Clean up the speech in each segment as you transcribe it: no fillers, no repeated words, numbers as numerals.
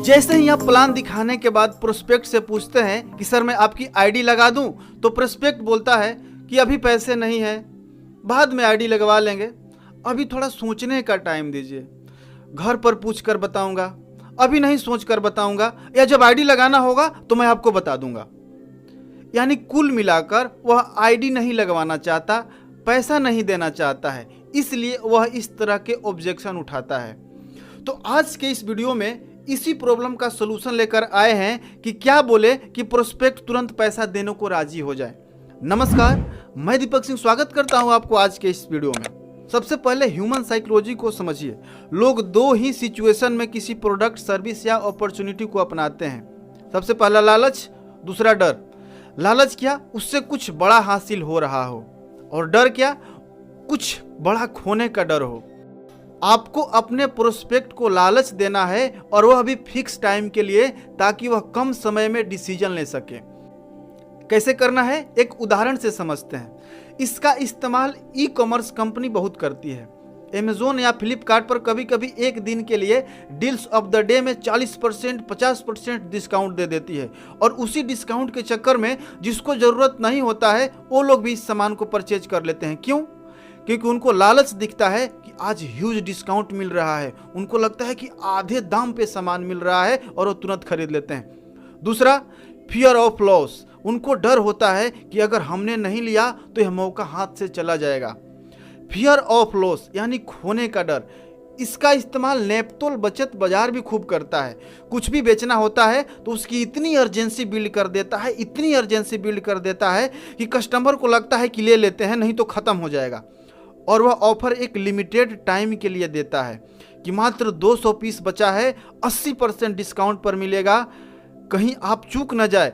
जैसे ही आप प्लान दिखाने के बाद प्रोस्पेक्ट से पूछते हैं कि सर मैं आपकी आईडी लगा दूं, तो प्रोस्पेक्ट बोलता है कि अभी पैसे नहीं है, बाद में आईडी लगवा लेंगे, अभी थोड़ा सोचने का टाइम दीजिए, घर पर पूछ कर बताऊंगा, अभी नहीं सोच कर बताऊंगा, या जब आईडी लगाना होगा तो मैं आपको बता दूंगा। यानी कुल मिलाकर वह आईडी नहीं लगवाना चाहता, पैसा नहीं देना चाहता है, इसलिए वह इस तरह के ऑब्जेक्शन उठाता है। तो आज के इस वीडियो में इसी प्रॉब्लम का सलूशन लेकर आए हैं कि क्या बोले कि प्रोस्पेक्ट तुरंत पैसा देने को राजी हो जाए। नमस्कार, मैं दीपक सिंह स्वागत करता हूं आपको आज के इस वीडियो में। सबसे पहले ह्यूमन साइकोलॉजी को समझिए। लोग दो ही सिचुएशन में किसी प्रोडक्ट, सर्विस या अपॉर्चुनिटी को अपनाते हैं। सबसे पहला लालच, दूसरा डर। लालच क्या? उससे कुछ बड़ा हासिल हो रहा हो, और डर क्या? कुछ बड़ा खोने का डर हो। आपको अपने प्रोस्पेक्ट को लालच देना है, और वह भी फिक्स टाइम के लिए, ताकि वह कम समय में डिसीजन ले सके। कैसे करना है, एक उदाहरण से समझते हैं। इसका इस्तेमाल ई कॉमर्स कंपनी बहुत करती है। अमेज़न या फ्लिपकार्ट पर कभी कभी एक दिन के लिए डील्स ऑफ द डे में 40%, 50% डिस्काउंट दे देती है, और उसी डिस्काउंट के चक्कर में जिसको ज़रूरत नहीं होता है वो लोग भी इस सामान को परचेज कर लेते हैं। क्यों? क्योंकि उनको लालच दिखता है कि आज ह्यूज डिस्काउंट मिल रहा है। उनको लगता है कि आधे दाम पे सामान मिल रहा है, और वो तुरंत खरीद लेते हैं। दूसरा, फियर ऑफ लॉस। उनको डर होता है कि अगर हमने नहीं लिया तो यह मौका हाथ से चला जाएगा। फियर ऑफ लॉस यानी खोने का डर। इसका इस्तेमाल नेप्तोल बचत बाजार भी खूब करता है। कुछ भी बेचना होता है तो उसकी इतनी अर्जेंसी बिल्ड कर देता है, इतनी अर्जेंसी बिल्ड कर देता है कि कस्टमर को लगता है कि ले लेते हैं, नहीं तो ख़त्म हो जाएगा। और वह ऑफर एक लिमिटेड टाइम के लिए देता है कि मात्र 200 पीस बचा है, 80% डिस्काउंट पर मिलेगा, कहीं आप चूक न जाए,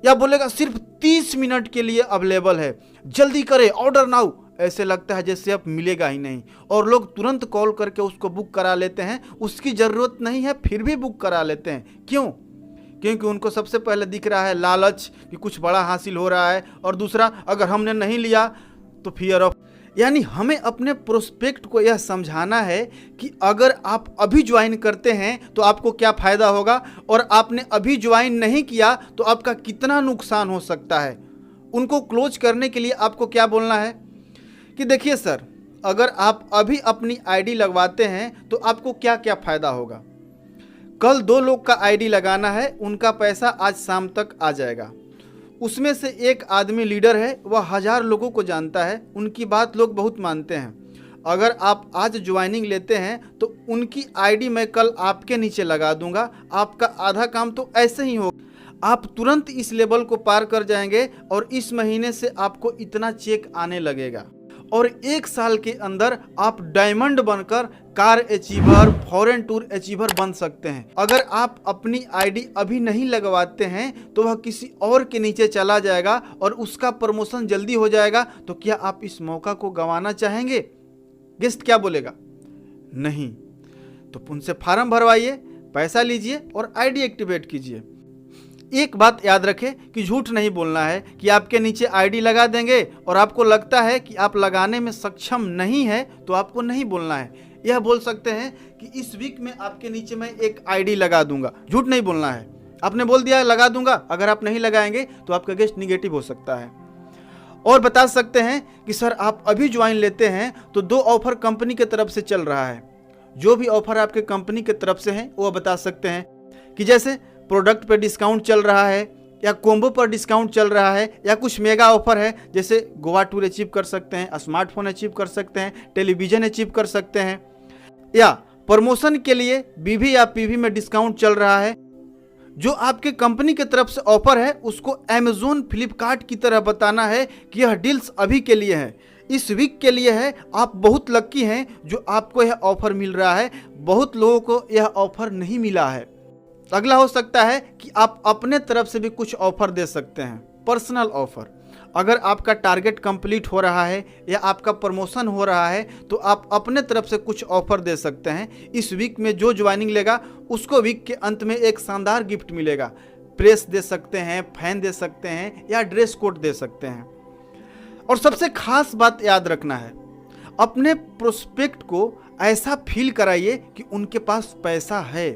या बोलेगा सिर्फ 30 मिनट के लिए अवेलेबल है, जल्दी करें, ऑर्डर नाउ। ऐसे लगता है जैसे अब मिलेगा ही नहीं, और लोग तुरंत कॉल करके उसको बुक करा लेते हैं। उसकी ज़रूरत नहीं है फिर भी बुक करा लेते हैं। क्यों? क्योंकि उनको सबसे पहले दिख रहा है लालच कि कुछ बड़ा हासिल हो रहा है, और दूसरा अगर हमने नहीं लिया तो फियर ऑफ। यानी हमें अपने प्रोस्पेक्ट को यह समझाना है कि अगर आप अभी ज्वाइन करते हैं तो आपको क्या फ़ायदा होगा, और आपने अभी ज्वाइन नहीं किया तो आपका कितना नुकसान हो सकता है। उनको क्लोज करने के लिए आपको क्या बोलना है कि देखिए सर, अगर आप अभी अपनी आईडी लगवाते हैं तो आपको क्या क्या फ़ायदा होगा। कल 2 लोग का आईडी लगाना है, उनका पैसा आज शाम तक आ जाएगा। उसमें से एक आदमी लीडर है, वह 1000 लोगों को जानता है, उनकी बात लोग बहुत मानते हैं। अगर आप आज ज्वाइनिंग लेते हैं तो उनकी आईडी मैं कल आपके नीचे लगा दूंगा, आपका आधा काम तो ऐसे ही होगा। आप तुरंत इस लेवल को पार कर जाएंगे, और इस महीने से आपको इतना चेक आने लगेगा, और 1 साल के अंदर आप डायमंड बनकर car achiever, foreign tour achiever बन सकते हैं। अगर आप अपनी आईडी अभी नहीं लगवाते हैं तो वह किसी और के नीचे चला जाएगा और उसका प्रमोशन जल्दी हो जाएगा। तो क्या आप इस मौका को गंवाना चाहेंगे? गेस्ट क्या बोलेगा? नहीं। तो उनसे फार्म भरवाइए, पैसा लीजिए और आईडी एक्टिवेट कीजिए। एक बात याद रखें कि झूठ नहीं बोलना है कि आपके नीचे आईडी लगा देंगे और आपको लगता है कि आप लगाने में सक्षम नहीं है तो आपको नहीं बोलना है। यह बोल सकते हैं कि इस वीक में आपके नीचे मैं एक आईडी लगा दूंगा। झूठ नहीं बोलना है। आपने बोल दिया लगा दूंगा, अगर आप नहीं लगाएंगे तो आपका गेस्ट निगेटिव हो सकता है। और बता सकते हैं कि सर आप अभी ज्वाइन लेते हैं तो 2 ऑफर कंपनी की तरफ से चल रहा है। जो भी ऑफर आपके कंपनी की तरफ से हैं वो बता सकते हैं कि जैसे प्रोडक्ट पर डिस्काउंट चल रहा है, या कॉम्बो पर डिस्काउंट चल रहा है, या कुछ मेगा ऑफर है, जैसे गोवा टूर अचीव कर सकते हैं, स्मार्टफोन अचीव कर सकते हैं, टेलीविज़न अचीव कर सकते हैं, या प्रमोशन के लिए बीवी या पीवी में डिस्काउंट चल रहा है। जो आपके कंपनी की तरफ से ऑफर है उसको अमेज़न, फ्लिपकार्ट की तरह बताना है कि यह डील्स अभी के लिए है, इस वीक के लिए है, आप बहुत लकी हैं जो आपको यह ऑफर मिल रहा है, बहुत लोगों को यह ऑफर नहीं मिला है। अगला हो सकता है कि आप अपने तरफ से भी कुछ ऑफर दे सकते हैं, पर्सनल ऑफर। अगर आपका टारगेट कंप्लीट हो रहा है या आपका प्रमोशन हो रहा है तो आप अपने तरफ से कुछ ऑफर दे सकते हैं। इस वीक में जो ज्वाइनिंग लेगा उसको वीक के अंत में एक शानदार गिफ्ट मिलेगा। प्रेस दे सकते हैं, फैन दे सकते हैं, या ड्रेस कोड दे सकते हैं। और सबसे खास बात याद रखना है, अपने प्रोस्पेक्ट को ऐसा फील कराइए कि उनके पास पैसा है।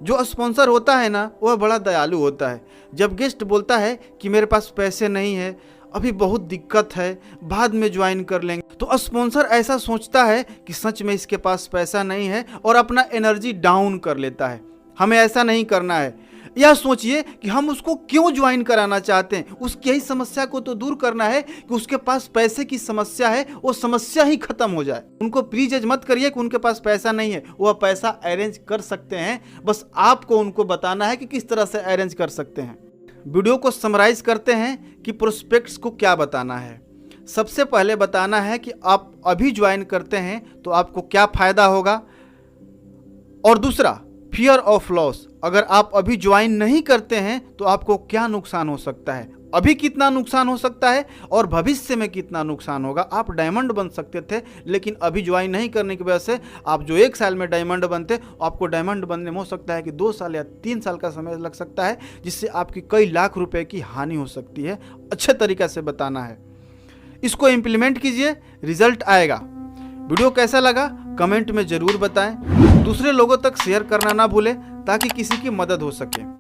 जो स्पॉन्सर होता है ना वह बड़ा दयालु होता है। जब गेस्ट बोलता है कि मेरे पास पैसे नहीं है, अभी बहुत दिक्कत है, बाद में ज्वाइन कर लेंगे, तो स्पॉन्सर ऐसा सोचता है कि सच में इसके पास पैसा नहीं है और अपना एनर्जी डाउन कर लेता है। हमें ऐसा नहीं करना है। यह सोचिए कि हम उसको क्यों ज्वाइन कराना चाहते हैं। उसकी यही समस्या को तो दूर करना है कि उसके पास पैसे की समस्या है, वो समस्या ही खत्म हो जाए। उनको प्रीजज मत करिए कि उनके पास पैसा नहीं है, वह पैसा अरेंज कर सकते हैं। बस आपको उनको बताना है कि किस तरह से अरेंज कर सकते हैं। वीडियो को समराइज करते हैं कि प्रोस्पेक्ट्स को क्या बताना है। सबसे पहले बताना है कि आप अभी ज्वाइन करते हैं तो आपको क्या फायदा होगा, और दूसरा फियर ऑफ लॉस, अगर आप अभी ज्वाइन नहीं करते हैं तो आपको क्या नुकसान हो सकता है, अभी कितना नुकसान हो सकता है और भविष्य में कितना नुकसान होगा। आप डायमंड बन सकते थे, लेकिन अभी ज्वाइन नहीं करने की वजह से आप जो 1 साल में डायमंड बनते, आपको डायमंड बनने में हो सकता है कि 2 साल या 3 साल का समय लग सकता है, जिससे आपकी कई लाख रुपए की हानि हो सकती है। अच्छे तरीके से बताना है, इसको इम्प्लीमेंट कीजिए, रिजल्ट आएगा। वीडियो कैसा लगा कमेंट में ज़रूर बताएं। दूसरे लोगों तक शेयर करना ना भूलें ताकि किसी की मदद हो सके।